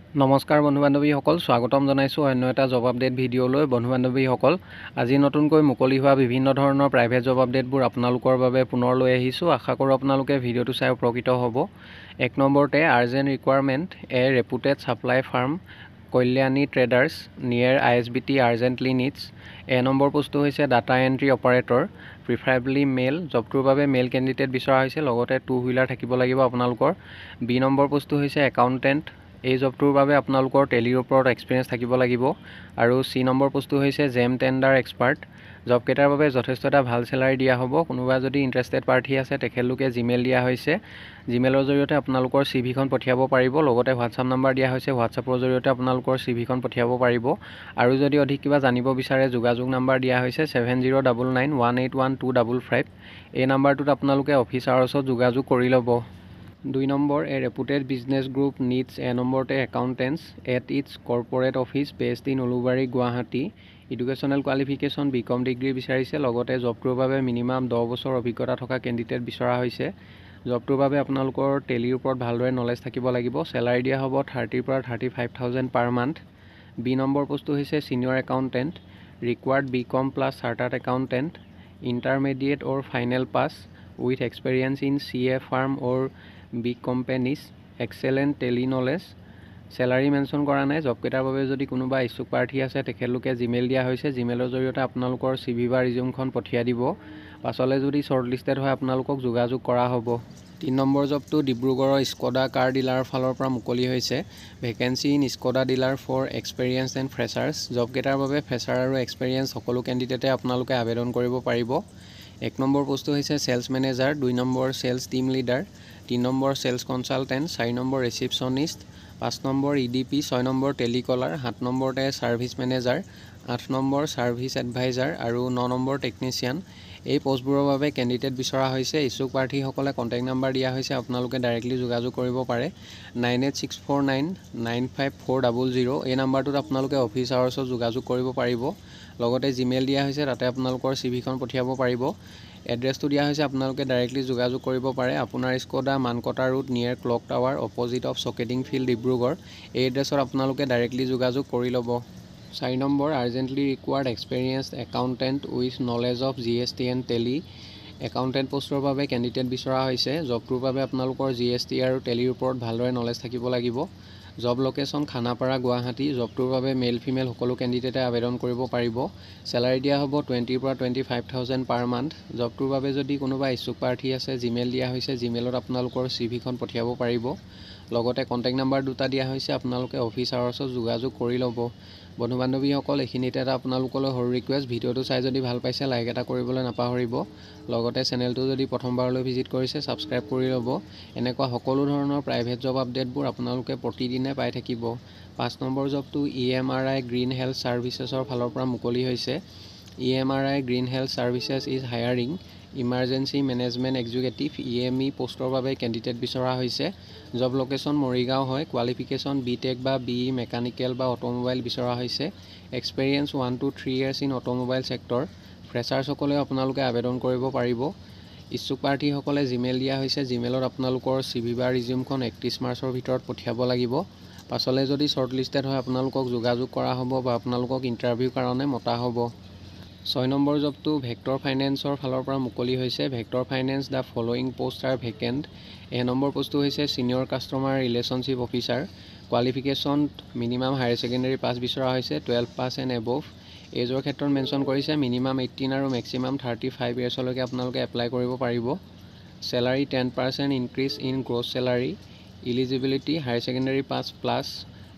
নমস্কাৰ বন্ধু বান্ধৱীসকল, স্বাগতম জনাইছোঁ অন্য এটা জব আপডেট ভিডিঅ'লৈ। বন্ধু বান্ধৱীসকল, আজি নতুনকৈ মুকলি হোৱা বিভিন্ন ধৰণৰ প্ৰাইভেট জব আপডেটবোৰ আপোনালোকৰ বাবে পুনৰ লৈ আহিছোঁ। আশা কৰোঁ আপোনালোকে ভিডিঅ'টো চাই উপকৃত হ'ব। 1 নম্বৰতে আৰ্জেণ্ট ৰিকুৱাৰমেণ্ট এ reputed supply farm Kalyani traders near ISBT urgently needs. এ নম্বৰ পোষ্টটো হৈছে ডাটা এণ্ট্ৰি অপাৰেটৰ, প্ৰিফাৰেবলি মেল। জবটোৰ বাবে মেল কেণ্ডিডেট বিচৰা হৈছে, লগতে 2 হুইলাৰ থাকিব লাগিব আপোনালোকৰ। বি নম্বৰ পোষ্টটো হৈছে একাউণ্টেণ্ট। এই জবটোৰ বাবে আপোনালোকৰ টেলিৰ ওপৰত এক্সপিৰিয়েঞ্চ থাকিব লাগিব। আৰু চি নম্বৰ পোষ্টটো হৈছে জেম টেণ্ডাৰ এক্সপাৰ্ট। জবকেইটাৰ বাবে যথেষ্ট এটা ভাল চেলাৰী দিয়া হ'ব। কোনোবা যদি ইণ্টাৰেষ্টেড পাৰ্টি আছে তেখেতলোকে জিমেইল দিয়া হৈছে, জিমেইলৰ জৰিয়তে আপোনালোকৰ CV-খন পঠিয়াব পাৰিব। লগতে হোৱাটছআপ নাম্বাৰ দিয়া হৈছে, হোৱাটছআপৰ জৰিয়তে আপোনালোকৰ CV-খন পঠিয়াব পাৰিব। আৰু যদি অধিক কিবা জানিব বিচাৰে যোগাযোগ নাম্বাৰ দিয়া হৈছে 7099181255। এই নাম্বাৰটোত আপোনালোকে অফিচ আৱাৰ্ছত যোগাযোগ কৰি ল'ব। 2 number a reputed business group needs a নম্বৰতে accountants at its corporate office based in Ulubari Guwahati. Educational qualification BCom degree বিচাৰিছে। লগতে জবটোৰ বাবে মিনিমাম 10 বছৰ অভিজ্ঞতা থকা কেণ্ডিডেট বিচৰা হৈছে। জবটোৰ বাবে আপোনালোকৰ টেলিৰ ওপৰত ভালদৰে নলেজ থাকিব লাগিব। চেলাৰী দিয়া হ'ব 30,000 পৰা 35,000 পাৰ মান্থ। বি নম্বৰ পোষ্টটো হৈছে senior accountant, required BCom plus chartered accountant, intermediate or final pass with experience in CA firm or big companies, excellent Tally knowledge. Salary mention কৰা নাই। জবকেইটাৰ বাবে যদি কোনোবা ইচ্ছুক প্ৰাৰ্থী আছে তেখেতলোকে জিমেইল দিয়া হৈছে, জিমেইলৰ জৰিয়তে আপোনালোকৰ CV বা ৰিজিউমখন পঠিয়াই দিব। পাছলৈ যদি শ্বৰ্টলিষ্টেড হয় আপোনালোকক যোগাযোগ কৰা হ'ব। 3 নম্বৰ জবটো ডিব্ৰুগড়ৰ স্কডা কাৰ ডিলাৰৰ ফালৰ পৰা মুকলি হৈছে। Vacancy in Skoda dealer for experience and freshers. জবকেইটাৰ বাবে ফ্ৰেছাৰ আৰু এক্সপেৰিয়েঞ্চ সকলো কেণ্ডিডেটে আপোনালোকে আবেদন কৰিব পাৰিব। 1 নম্বৰ পোষ্টটো হৈছে sales manager, 2 number sales team leader, 3 number sales consultant, 4 number receptionist, 5 number EDP, 6 number telecaller, 7 নম্বৰতে service manager, 8 number service advisor আৰু 9 নম্বৰ টেকনিচিয়ান। এই পোষ্টবোৰৰ বাবে কেণ্ডিডেট বিচৰা হৈছে। ইচ্ছুক প্ৰাৰ্থীসকলে কণ্টেক্ট নাম্বাৰ দিয়া হৈছে, আপোনালোকে ডাইৰেক্টলি যোগাযোগ কৰিব পাৰে 9864995400। এই নাম্বাৰটোত আপোনালোকে অফিচ আৱাৰ্ছত যোগাযোগ কৰিব পাৰিব। লগতে জিমেইল দিয়া হৈছে, তাতে আপোনালোকৰ CV-খন পঠিয়াব পাৰিব। এড্ৰেছটো দিয়া হৈছে, আপোনালোকে ডাইৰেক্টলি যোগাযোগ কৰিব পাৰে। আপোনাৰ Skoda Mankata road near clock tower opposite of Chowkidinghee field Dibrugarh. এই এড্ৰেছত আপোনালোকে ডাইৰেক্টলি যোগাযোগ কৰি ল'ব। 4 number urgently required experienced accountant with knowledge of GST and Tally. Accountant পোষ্টৰ বাবে কেণ্ডিডেট বিচৰা হৈছে। জবটোৰ বাবে আপোনালোকৰ GST আৰু টেলিৰ ওপৰত ভালদৰে নলেজ থাকিব লাগিব। Job location Khanapara Guwahati. জবটোৰ বাবে মেল ফিমেল সকলো কেণ্ডিডেটে আবেদন কৰিব পাৰিব। চেলাৰী দিয়া হ'ব 20,000 পৰা 25,000 পাৰ মান্থ। জবটোৰ বাবে যদি কোনোবা ইচ্ছুক প্ৰাৰ্থী আছে জিমেইল দিয়া হৈছে, জিমেইলত আপোনালোকৰ CV-খন পঠিয়াব পাৰিব। লগতে কণ্টেক্ট নাম্বাৰ দুটা দিয়া হৈছে, আপোনালোকে অফিচ আৱাৰ্ছত যোগাযোগ কৰি ল'ব। বন্ধু বান্ধৱীসকল, এইখিনিতে এটা আপোনালোকলৈ সৰু ৰিকুৱেষ্ট, ভিডিঅ'টো চাই যদি ভাল পাইছে লাইক এটা কৰিবলৈ নাপাহৰিব। লগতে চেনেলটো যদি প্ৰথমবাৰলৈ ভিজিট কৰিছে ছাবস্ক্ৰাইব কৰি ল'ব। এনেকুৱা সকলো ধৰণৰ প্ৰাইভেট জব আপডেটবোৰ আপোনালোকে প্ৰতিদিনে পাই থাকিব। 5 নম্বৰ জবটো EMRI গ্ৰীণ হেল্থ ছাৰ্ভিচেছৰ ফালৰ পৰা মুকলি হৈছে। EMRI green health services is hiring emergency management executive EME পোষ্টৰ বাবে কেণ্ডিডেট বিচৰা হৈছে। জব লোকেশ্যন মৰিগাঁও হয়। কোৱালিফিকেশ্যন BTech বা BE মেকানিকেল বা অটোমোবাইল বিচৰা হৈছে। Experience 1 to 3 years in automobile sector. ফ্ৰেছাৰ্ছসকলেও আপোনালোকে আবেদন কৰিব পাৰিব। ইচ্ছুক প্ৰাৰ্থীসকলে জিমেইল দিয়া হৈছে, জিমেইলত আপোনালোকৰ CV বা ৰিজিউমখন 31 মাৰ্চৰ ভিতৰত পঠিয়াব লাগিব। পাছলৈ যদি শ্বৰ্টলিষ্টেড হয় আপোনালোকক যোগাযোগ কৰা হ'ব বা আপোনালোকক ইণ্টাৰভিউৰ কাৰণে মতা হ'ব। 6 নম্বৰ জবটো ভেক্টৰ ফাইনেন্সৰ ফালৰ পৰা মুকলি হৈছে। Vector finance the following post R vacant. A number পোষ্টটো হৈছে senior customer relationship officer. Qualification minimum higher secondary pass বিচৰা হৈছে, 12 পাছ এণ্ড এবভ। এজৰ ক্ষেত্ৰত মেনশ্যন কৰিছে মিনিমাম 18 আৰু মেক্সিমাম 35 ইয়াৰ্ছলৈকে আপোনালোকে এপ্লাই কৰিব পাৰিব। Salary 10% increase in gross salary. Eligibility higher secondary pass plus.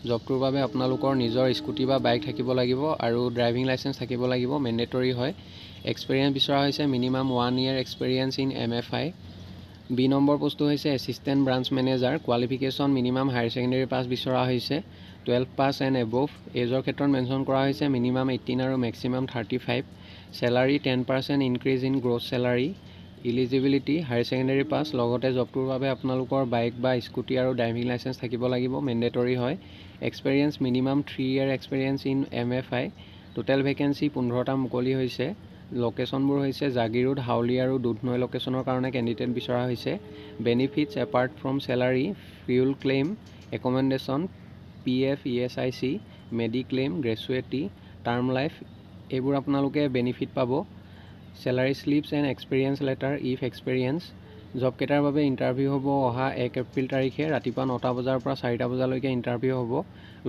জবটোৰ বাবে আপোনালোকৰ নিজৰ স্কুটি বা বাইক থাকিব লাগিব আৰু ড্ৰাইভিং লাইচেঞ্চ থাকিব লাগিব, মেণ্ডেটৰী হয়। এক্সপেৰিয়েঞ্চ বিচৰা হৈছে minimum 1 year experience in MFI। B number পোষ্টটো হৈছে assistant branch manager. Qualification minimum higher secondary pass বিচৰা হৈছে, 12 পাছ এণ্ড এবভ। এজৰ ক্ষেত্ৰত মেনশ্যন কৰা হৈছে মিনিমাম 18 আৰু maximum 35। Salary 10% increase in gross salary. Eligibility higher secondary পাছ। লগতে জবটোৰ বাবে আপোনালোকৰ বাইক বা স্কুটি আৰু ড্ৰাইভিং লাইচেঞ্চ থাকিব লাগিব, মেণ্ডেটৰী হয়। Experience minimum 3 year experience in MFI। Total vacancy 15টা মুকলি হৈছে। লোকেশ্যনবোৰ হৈছে জাগিৰোড, হাউলি আৰু দুধনৈ লোকেশ্যনৰ কাৰণে কেণ্ডিডেট বিচৰা হৈছে। Benefits apart from salary, fuel claim, accommodation, PF, ESIC, mediclaim, gratuity, term life এইবোৰ আপোনালোকে বেনিফিট পাব। Salary slips and experience letter if experience. Job কেইটাৰ বাবে ইণ্টাৰভিউ হ'ব অহা 1 এপ্ৰিল তাৰিখে ৰাতিপুৱা 9টা বজাৰ পৰা 4টা বজালৈকে ইণ্টাৰভিউ হ'ব।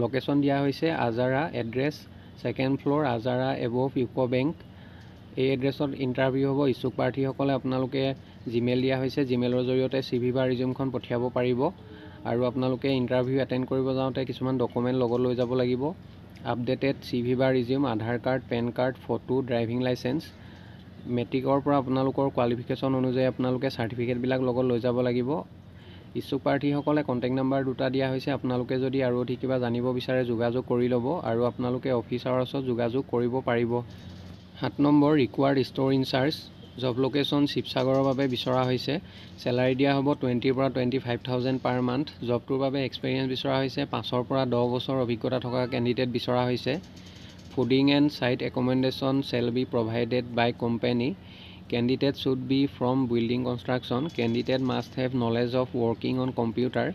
লোকেশ্যন দিয়া হৈছে আজাৰা, এড্ৰেছ 2nd ফ্ল'ৰ আজাৰা এবভ ইউকো বেংক। এই এড্ৰেছত ইণ্টাৰভিউ হ'ব। ইচ্ছুক প্ৰাৰ্থীসকলে আপোনালোকে জিমেইল দিয়া হৈছে, জিমেইলৰ জৰিয়তে CV বা ৰিজিউমখন পঠিয়াব পাৰিব। আৰু আপোনালোকে ইণ্টাৰভিউ এটেণ্ড কৰিব যাওঁতে কিছুমান ডকুমেণ্ট লগত লৈ যাব লাগিব। আপডেটেড CV বা resume, Aadhaar card, PAN card, photo, driving licence. মেট্ৰিকৰ পৰা আপোনালোকৰ কোৱালিফিকেশ্যন অনুযায়ী আপোনালোকে চাৰ্টিফিকেটবিলাক লগত লৈ যাব লাগিব। ইচ্ছুক প্ৰাৰ্থীসকলে কণ্টেক্ট নাম্বাৰ দুটা দিয়া হৈছে। আপোনালোকে যদি আৰু অধিক কিবা জানিব বিচাৰে যোগাযোগ কৰি ল'ব আৰু আপোনালোকে অফিচ আৱাৰ্ছত যোগাযোগ কৰিব পাৰিব। 7 number required store incharge. Job location শিৱসাগৰৰ বাবে বিচৰা হৈছে। চেলাৰী দিয়া হ'ব 20,000 পৰা 25,000 পাৰ মান্থ। জবটোৰ বাবে এক্সপিৰিয়েঞ্চ বিচৰা হৈছে। 5 পৰা 10 বছৰ অভিজ্ঞতা থকা কেণ্ডিডেট বিচৰা হৈছে। Fooding and site accommodation shall be provided by company. Candidate should be from building construction. Candidate must have knowledge of working on computer.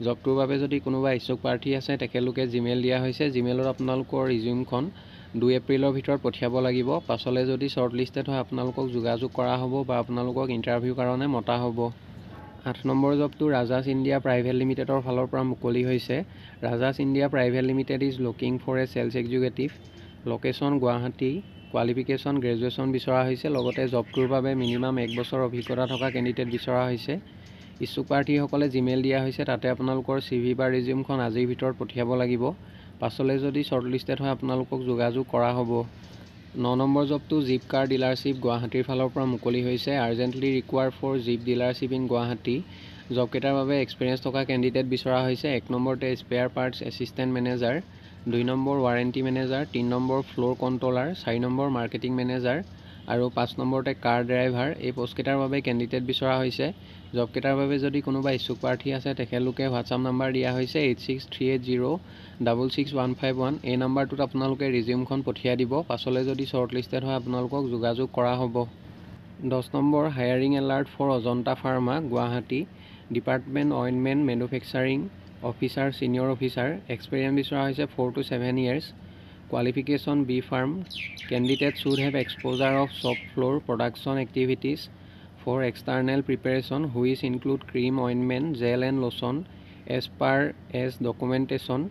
জবটোৰ বাবে যদি কোনোবা ইচ্ছুক প্ৰাৰ্থী আছে তেখেতলোকে জিমেইল দিয়া হৈছে। জিমেইলত আপোনালোকৰ ৰিজিউমখন 2 এপ্ৰিলৰ ভিতৰত পঠিয়াব লাগিব। পাছলৈ যদি শ্বৰ্টলিষ্টেড হয় আপোনালোকক যোগাযোগ কৰা হ'ব বা আপোনালোকক ইণ্টাৰভিউৰ কাৰণে মতা হ'ব। 8 নম্বৰ জবটো ৰাজাছ ইণ্ডিয়া প্ৰাইভেট লিমিটেডৰ ফালৰ পৰা মুকলি হৈছে। Rajas India private limited is looking for a sales executive. Location Guwahati. Qualification graduation বিচৰা হৈছে। লগতে জবটোৰ বাবে মিনিমাম 1 বছৰ অভিজ্ঞতা থকা কেণ্ডিডেট বিচৰা হৈছে। ইচ্ছুক প্ৰাৰ্থীসকলে জিমেইল দিয়া হৈছে, তাতে আপোনালোকৰ CV বা ৰিজিউমখন আজিৰ ভিতৰত পঠিয়াব লাগিব। পাছলৈ যদি শ্বৰ্টলিষ্টেড হয় আপোনালোকক যোগাযোগ কৰা হ'ব। 9 নম্বৰ জবটো জিপ কাৰ ডিলাৰশ্বিপ গুৱাহাটীৰ ফালৰ পৰা মুকলি হৈছে। Urgently required for Jeep dealership in Guwahati. Job কেইটাৰ বাবে এক্সপিৰিয়েঞ্চ থকা কেণ্ডিডেট বিচৰা হৈছে। 1 নম্বৰতে spare parts assistant manager, 2 number warranty manager, 3 number floor controller, 4 number marketing manager আৰু 5 নম্বৰতে কাৰ ড্ৰাইভাৰ। এই পোষ্টকেইটাৰ বাবে কেণ্ডিডেট বিচৰা হৈছে। জব কেইটাৰ বাবে যদি কোনোবা ইচ্ছুক প্ৰাৰ্থী আছে তেখেতলোকে হোৱাটছআপ নাম্বাৰ দিয়া হৈছে 8638066151। এই নাম্বাৰটোত আপোনালোকে ৰিজিউমখন পঠিয়াই দিব। পাছলৈ যদি শ্বৰ্টলিষ্টেড হয় আপোনালোকক যোগাযোগ কৰা হ'ব। 10 number hiring alert for Ajanta pharma Guwahati. Department ointment manufacturing officer senior officer. Experience বিচৰা হৈছে 4 to 7 years। Qualification B pharm. Candidate should have exposure of shop floor production activities for external preparation which include cream, ointment, gel and lotion as per as documentation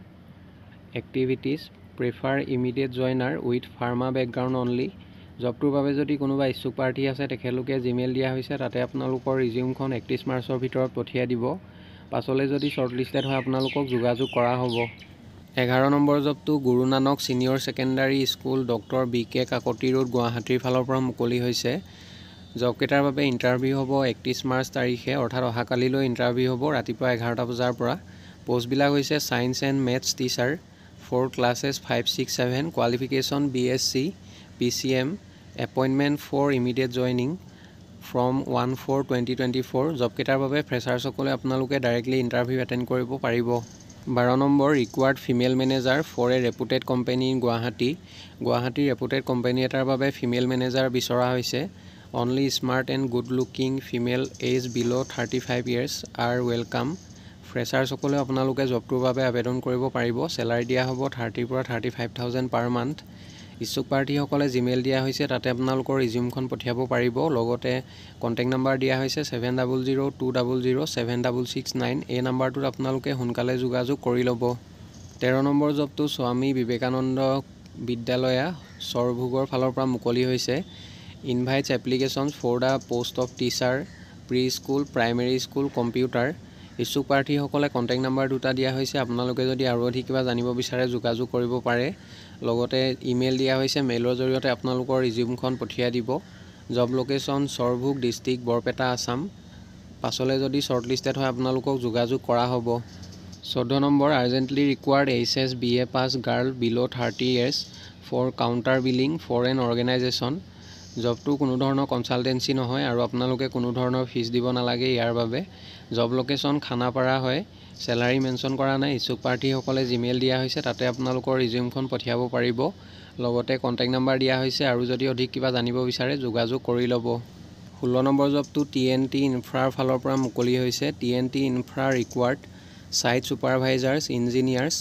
activities. Prefer immediate joiner with pharma background only. জবটোৰ বাবে যদি কোনোবা ইচ্ছুক প্ৰাৰ্থী আছে তেখেতলোকে Gmail দিয়া হৈছে, তাতে আপোনালোকৰ ৰিজিউমখন 31 মাৰ্চৰ ভিতৰত পঠিয়াই দিব। পাছলৈ যদি শ্বৰ্টলিষ্টেড হয় আপোনালোকক যোগাযোগ কৰা হ'ব। 11 number জবটো Guru Nanak senior secondary school doctor BK Kakati road গুৱাহাটীৰ ফালৰ পৰা মুকলি হৈছে। জব কেইটাৰ বাবে ইণ্টাৰভিউ হ'ব 31 মাৰ্চ তাৰিখে, অৰ্থাৎ অহাকালিলৈ ইণ্টাৰভিউ হ'ব ৰাতিপুৱা 11টা বজাৰ পৰা। পোষ্টবিলাক হৈছে science and maths teacher for classes 5, 6, 7। Qualification BSc PCM। Appointment for immediate joining from 1/4/2024। Job কেইটাৰ বাবে ফ্ৰেছাৰ্ছসকলে আপোনালোকে ডাইৰেক্টলি ইণ্টাৰভিউ এটেণ্ড কৰিব পাৰিব। 12 number required female manager for a reputed company in Guwahati. গুৱাহাটীৰ ৰেপুটেড কোম্পানী এটাৰ বাবে ফিমেল মেনেজাৰ বিচৰা হৈছে। Only smart and good looking female age below' 35 years are welcome. ফ্ৰেছাৰ্ছসকলে আপোনালোকে জবটোৰ বাবে আবেদন কৰিব পাৰিব। চেলাৰী দিয়া হ'ব 30,000 পৰা 35,000 পাৰ মান্থ। ইচ্ছুক প্ৰাৰ্থীসকলে জিমেইল দিয়া হৈছে, তাতে আপোনালোকৰ ৰিজিউমখন পঠিয়াব পাৰিব। লগতে কণ্টেক্ট নাম্বাৰ দিয়া হৈছে 7002007669। এই নাম্বাৰটোত আপোনালোকে সোনকালে যোগাযোগ কৰি ল'ব। 13 নম্বৰ জবটো স্বামী বিবেকানন্দ বিদ্যালয়া সৰভোগৰ ফালৰ পৰা মুকলি হৈছে। Invites applications for the post of teacher pre school primary school computer. ইচ্ছুক প্ৰাৰ্থীসকলে কণ্টেক্ট নাম্বাৰ দুটা দিয়া হৈছে। আপোনালোকে যদি আৰু অধিক কিবা জানিব বিচাৰে যোগাযোগ কৰিব পাৰে। লগতে ইমেইল দিয়া হৈছে, মেইলৰ জৰিয়তে আপোনালোকৰ ৰিজিউমখন পঠিয়াই দিব। Job location Sarbhog district Barpeta Assam. পাছলৈ যদি শ্বৰ্টলিষ্টেড হয় আপোনালোকক যোগাযোগ কৰা হ'ব। 14 number urgently required HS BA pass girl below' 30 years for counter billing for an organisation. জবটো কোনো ধৰণৰ কনচালটেঞ্চি নহয় আৰু আপোনালোকে কোনো ধৰণৰ ফিজ দিব নালাগে ইয়াৰ বাবে। জব লোকেশ্যন খানাপাৰা হয়। চেলাৰী মেনশ্যন কৰা নাই। ইচ্ছুক প্ৰাৰ্থীসকলে জিমেইল দিয়া হৈছে, তাতে আপোনালোকৰ ৰিজিউমখন পঠিয়াব পাৰিব। লগতে কণ্টেক্ট নাম্বাৰ দিয়া হৈছে, আৰু যদি অধিক কিবা জানিব বিচাৰে যোগাযোগ কৰি ল'ব। 16 নম্বৰ জবটো TNT ইনফ্ৰাৰ ফালৰ পৰা মুকলি হৈছে। TNT infra required site supervisors engineers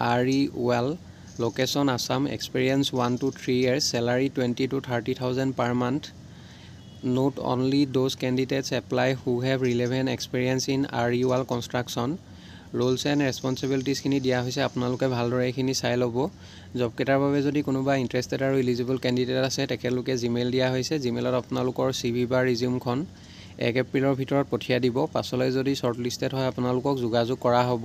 RE Well, location Assam, experience 1 to 3 years, salary 20 to 30,000 per month. Note only those candidates apply who have relevant experience in RE Well construction. Roles and responsibilities খিনি দিয়া হৈছে আপোনালোকে ভালদৰে এইখিনি চাই ল'ব job কেটাৰ বাবে যদি কোনোবা ইন্টাৰেষ্টেড আৰু এলিজিবল ক্যান্ডিডেট আছে তেখেতলোকে জিমেইল দিয়া হৈছে জিমেইলত আপোনালোকৰ CV বা ৰিজিউমখন 1 এপ্ৰিলৰ ভিতৰত পঠিয়াই দিব পাছলৈ যদি শৰ্টলিষ্টেড হয় আপোনালোকক যোগাযোগ কৰা হ'ব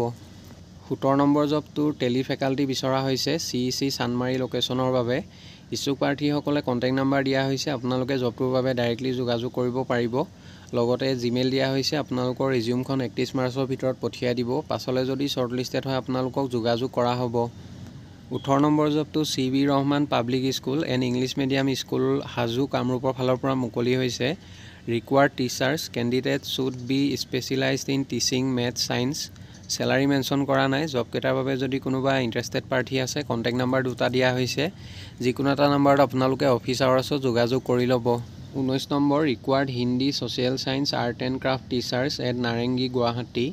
17 নম্বৰ জবটোৰ টেলি ফেকাল্টি বিচৰা হৈছে CEC চানমাৰী লোকেশনৰ বাবে ইচ্ছুক প্ৰাৰ্থীসকলে কন্টেক্ট নম্বৰ দিয়া হৈছে আপোনালোকে জবটোৰ বাবে ডাইৰেক্টলি যোগাযোগ কৰিব পাৰিব লগতে জিমেইল দিয়া হৈছে আপোনালোকৰ ৰিজিউমখন 31 মাৰ্চৰ ভিতৰত পঠিয়াই দিব পাছলৈ যদি শৰ্টলিষ্টেড হয় আপোনালোকক যোগাযোগ কৰা হ'ব 18 নম্বৰ জবটো CB Rahman public school and English medium school Hajo কামৰূপৰ ফালৰ পৰা মুকলি হৈছে required teachers candidates should be specialized in teaching math science salary mention কৰা নাই জব কেটাৰ বাবে যদি কোনোবা ইন্টাৰেষ্টেড পাৰ্টি আছে কন্টেক্ট নম্বৰ দুটা দিয়া হৈছে যিকোনো এটা নম্বৰত আপোনালোকে অফিচ আৱাৰ্ছত যোগাযোগ কৰি ল'ব 19 number required Hindi social science art and craft teachers at Narengi Guwahati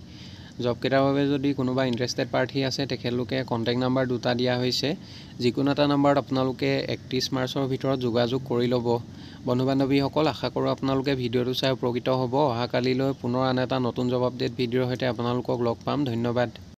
job কেটাৰ বাবে যদি কোনোবা ইন্টাৰেষ্টেড পাৰ্টি আছে তেখেতলোকে কন্টেক্ট নম্বৰ দুটা দিয়া হৈছে যিকোনো এটা নম্বৰত আপোনালোকে 31 মাৰ্চৰ ভিতৰত যোগাযোগ কৰি ল'ব বন্ধু-বান্ধৱীসকল আশা কৰোঁ আপোনালোকে ভিডিঅ'টো চাই উপকৃত হ'ব অহা কালিলৈ পুনৰ আন এটা নতুন জব আপডেট ভিডিঅ'ৰ সৈতে আপোনালোকক লগ পাম ধন্যবাদ